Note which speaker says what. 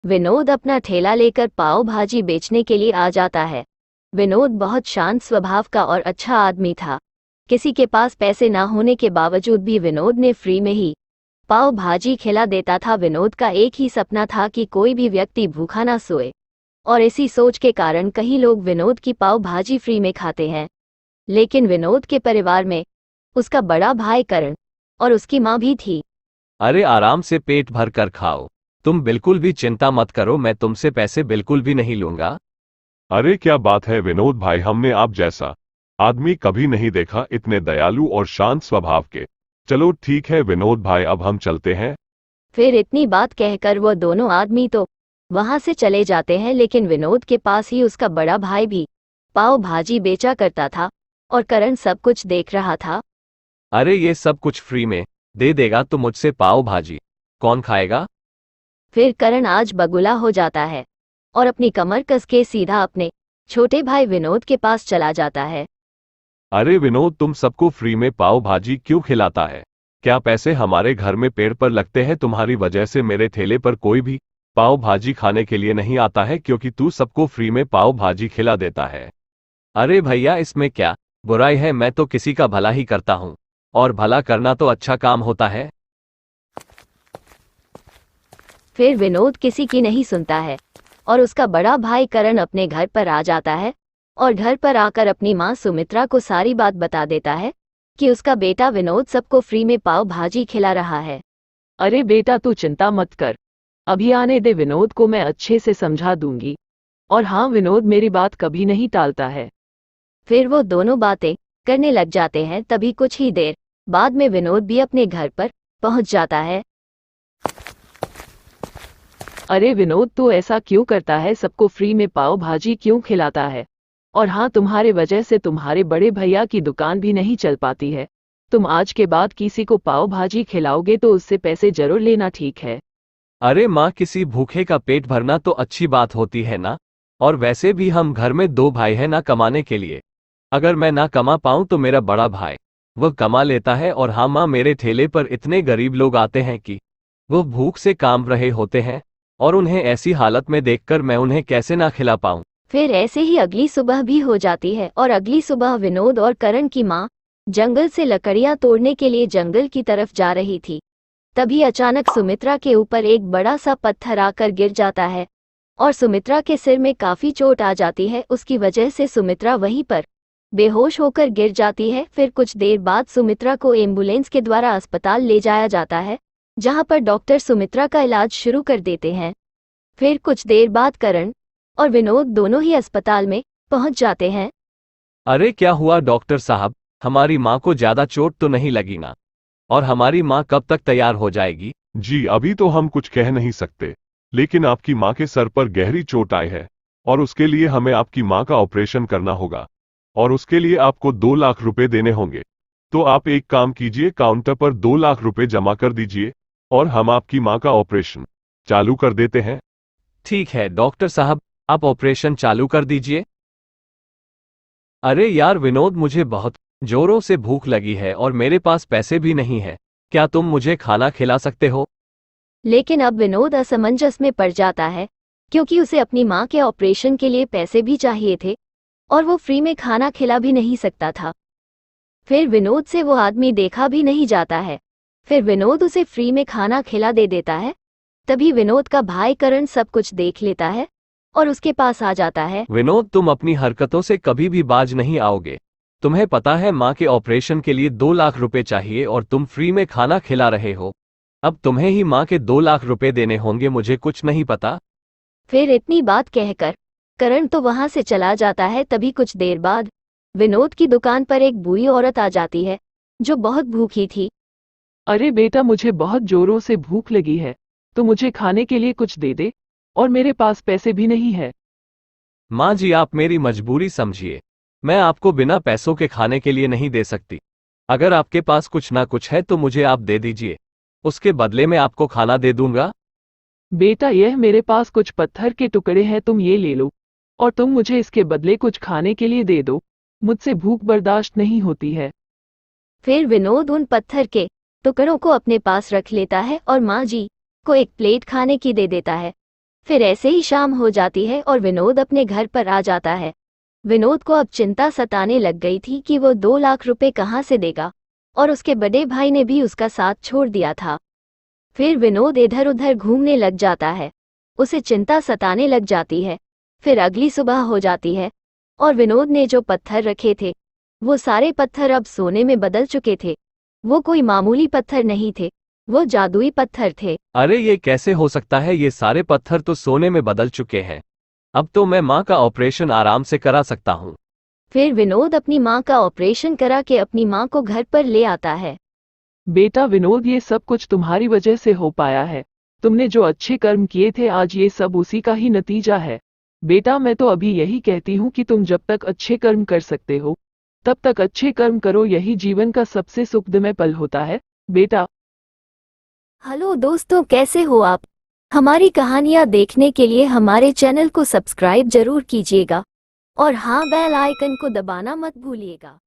Speaker 1: विनोद अपना ठेला लेकर पाव भाजी बेचने के लिए आ जाता है। विनोद बहुत शांत स्वभाव का और अच्छा आदमी था। किसी के पास पैसे ना होने के बावजूद भी विनोद ने फ्री में ही पाव भाजी खिला देता था। विनोद का एक ही सपना था कि कोई भी व्यक्ति भूखा ना सोए, और इसी सोच के कारण कई लोग विनोद की पाव भाजी फ्री में खाते हैं। लेकिन विनोद के परिवार में उसका बड़ा भाई करण और उसकी माँ भी थी।
Speaker 2: अरे आराम से पेट भर कर खाओ, तुम बिल्कुल भी चिंता मत करो, मैं तुमसे पैसे बिल्कुल भी नहीं लूंगा।
Speaker 3: अरे क्या बात है विनोद भाई, हमने आप जैसा आदमी कभी नहीं देखा, इतने दयालु और शांत स्वभाव के। चलो ठीक है विनोद भाई, अब हम चलते हैं।
Speaker 1: फिर इतनी बात कहकर वो दोनों आदमी तो वहां से चले जाते हैं, लेकिन विनोद के पास ही उसका बड़ा भाई भी पाव भाजी बेचा करता था और करण सब कुछ देख रहा था।
Speaker 2: अरे ये सब कुछ फ्री में दे देगा तो मुझसे पाव भाजी कौन खाएगा?
Speaker 1: फिर करण आज बगुला हो जाता है और अपनी कमर कस के सीधा अपने छोटे भाई विनोद के पास चला जाता है।
Speaker 3: अरे विनोद, तुम सबको फ्री में पाव भाजी क्यों खिलाता है? क्या पैसे हमारे घर में पेड़ पर लगते हैं? तुम्हारी वजह से मेरे ठेले पर कोई भी पाव भाजी खाने के लिए नहीं आता है, क्योंकि तू सबको फ्री में पाव भाजी खिला देता है।
Speaker 2: अरे भैया, इसमें क्या बुराई है? मैं तो किसी का भला ही करता हूँ, और भला करना तो अच्छा काम होता है।
Speaker 1: फिर विनोद किसी की नहीं सुनता है और उसका बड़ा भाई करण अपने घर पर आ जाता है और घर पर आकर अपनी माँ सुमित्रा को सारी बात बता देता है कि उसका बेटा विनोद सबको फ्री में पाव भाजी खिला रहा है।
Speaker 4: अरे बेटा, तू चिंता मत कर, अभी आने दे, विनोद को मैं अच्छे से समझा दूंगी। और हाँ, विनोद मेरी बात कभी नहीं टालता है।
Speaker 1: फिर वो दोनों बातें करने लग जाते हैं। तभी कुछ ही देर बाद में विनोद भी अपने घर पर पहुंच जाता है।
Speaker 4: अरे विनोद, तू ऐसा क्यों करता है? सबको फ्री में पाव भाजी क्यों खिलाता है? और हाँ, तुम्हारे वजह से तुम्हारे बड़े भैया की दुकान भी नहीं चल पाती है। तुम आज के बाद किसी को पाव भाजी खिलाओगे तो उससे पैसे जरूर लेना, ठीक है?
Speaker 2: अरे माँ, किसी भूखे का पेट भरना तो अच्छी बात होती है ना। और वैसे भी हम घर में दो भाई हैं ना कमाने के लिए। अगर मैं ना कमा पाऊँ तो मेरा बड़ा भाई वह कमा लेता है। और हाँ माँ, मेरे ठेले पर इतने गरीब लोग आते हैं कि वो भूख से काम रहे होते हैं, और उन्हें ऐसी हालत में देखकर मैं उन्हें कैसे ना खिला पाऊँ।
Speaker 1: फिर ऐसे ही अगली सुबह भी हो जाती है और अगली सुबह विनोद और करण की माँ जंगल से लकड़ियां तोड़ने के लिए जंगल की तरफ जा रही थी। तभी अचानक सुमित्रा के ऊपर एक बड़ा सा पत्थर आकर गिर जाता है और सुमित्रा के सिर में काफी चोट आ जाती है। उसकी वजह से सुमित्रा वहीं पर बेहोश होकर गिर जाती है। फिर कुछ देर बाद सुमित्रा को एम्बुलेंस के द्वारा अस्पताल ले जाया जाता है, जहां पर डॉक्टर सुमित्रा का इलाज शुरू कर देते हैं। फिर कुछ देर बाद करण और विनोद दोनों ही अस्पताल में पहुंच जाते हैं।
Speaker 2: अरे क्या हुआ डॉक्टर साहब, हमारी माँ को ज्यादा चोट तो नहीं लगी ना? और हमारी माँ कब तक तैयार हो जाएगी?
Speaker 3: जी अभी तो हम कुछ कह नहीं सकते, लेकिन आपकी माँ के सर पर गहरी चोट आई है और उसके लिए हमें आपकी माँ का ऑपरेशन करना होगा, और उसके लिए आपको 2 लाख रुपए देने होंगे। तो आप एक काम कीजिए, काउंटर पर 2 लाख रुपए जमा कर दीजिए और हम आपकी माँ का ऑपरेशन चालू कर देते हैं।
Speaker 2: ठीक है डॉक्टर साहब, आप ऑपरेशन चालू कर दीजिए। अरे यार विनोद, मुझे बहुत जोरों से भूख लगी है और मेरे पास पैसे भी नहीं है। क्या तुम मुझे खाना खिला सकते हो?
Speaker 1: लेकिन अब विनोद असमंजस में पड़ जाता है, क्योंकि उसे अपनी माँ के ऑपरेशन के लिए पैसे भी चाहिए थे और वो फ्री में खाना खिला भी नहीं सकता था। फिर विनोद से वो आदमी देखा भी नहीं जाता है। फिर विनोद उसे फ्री में खाना खिला दे देता है। तभी विनोद का भाई करण सब कुछ देख लेता है और उसके पास आ जाता है।
Speaker 2: विनोद, तुम अपनी हरकतों से कभी भी बाज नहीं आओगे। तुम्हें पता है माँ के ऑपरेशन के लिए 2 लाख रुपए चाहिए और तुम फ्री में खाना खिला रहे हो। अब तुम्हें ही माँ के 2 लाख रुपए देने होंगे, मुझे कुछ नहीं पता।
Speaker 1: फिर इतनी बात कहकर करण तो वहां से चला जाता है। तभी कुछ देर बाद विनोद की दुकान पर एक बूढ़ी औरत आ जाती है जो बहुत भूखी थी।
Speaker 4: अरे बेटा, मुझे बहुत जोरों से भूख लगी है, तो मुझे खाने के लिए कुछ दे दे, और मेरे पास पैसे भी नहीं है।
Speaker 2: माँ जी, आप मेरी मजबूरी समझिए, मैं आपको बिना पैसों के खाने के लिए नहीं दे सकती। अगर आपके पास कुछ ना कुछ है तो मुझे आप दे दीजिए, उसके बदले में आपको खाना दे दूंगा।
Speaker 4: बेटा, यह मेरे पास कुछ पत्थर के टुकड़े हैं, तुम ये ले लो और तुम मुझे इसके बदले कुछ खाने के लिए दे दो, मुझसे भूख बर्दाश्त नहीं होती है।
Speaker 1: फिर विनोद उन पत्थर के टुकड़ों को अपने पास रख लेता है और माँ जी को एक प्लेट खाने की दे देता है। फिर ऐसे ही शाम हो जाती है और विनोद अपने घर पर आ जाता है। विनोद को अब चिंता सताने लग गई थी कि वो 2 लाख रुपए कहाँ से देगा, और उसके बड़े भाई ने भी उसका साथ छोड़ दिया था। फिर विनोद इधर उधर घूमने लग जाता है, उसे चिंता सताने लग जाती है। फिर अगली सुबह हो जाती है और विनोद ने जो पत्थर रखे थे वो सारे पत्थर अब सोने में बदल चुके थे। वो कोई मामूली पत्थर नहीं थे, वो जादुई पत्थर थे।
Speaker 2: अरे ये कैसे हो सकता है, ये सारे पत्थर तो सोने में बदल चुके हैं। अब तो मैं माँ का ऑपरेशन आराम से करा सकता हूँ।
Speaker 1: फिर विनोद अपनी माँ का ऑपरेशन करा के अपनी माँ को घर पर ले आता है।
Speaker 4: बेटा विनोद, ये सब कुछ तुम्हारी वजह से हो पाया है। तुमने जो अच्छे कर्म किए थे आज ये सब उसी का ही नतीजा है। बेटा मैं तो अभी यही कहती हूँ कि तुम जब तक अच्छे कर्म कर सकते हो तब तक अच्छे कर्म करो, यही जीवन का सबसे सुखदमय पल होता है बेटा।
Speaker 1: हेलो दोस्तों, कैसे हो आप? हमारी कहानियाँ देखने के लिए हमारे चैनल को सब्सक्राइब जरूर कीजिएगा और हाँ, बेल आइकन को दबाना मत भूलिएगा।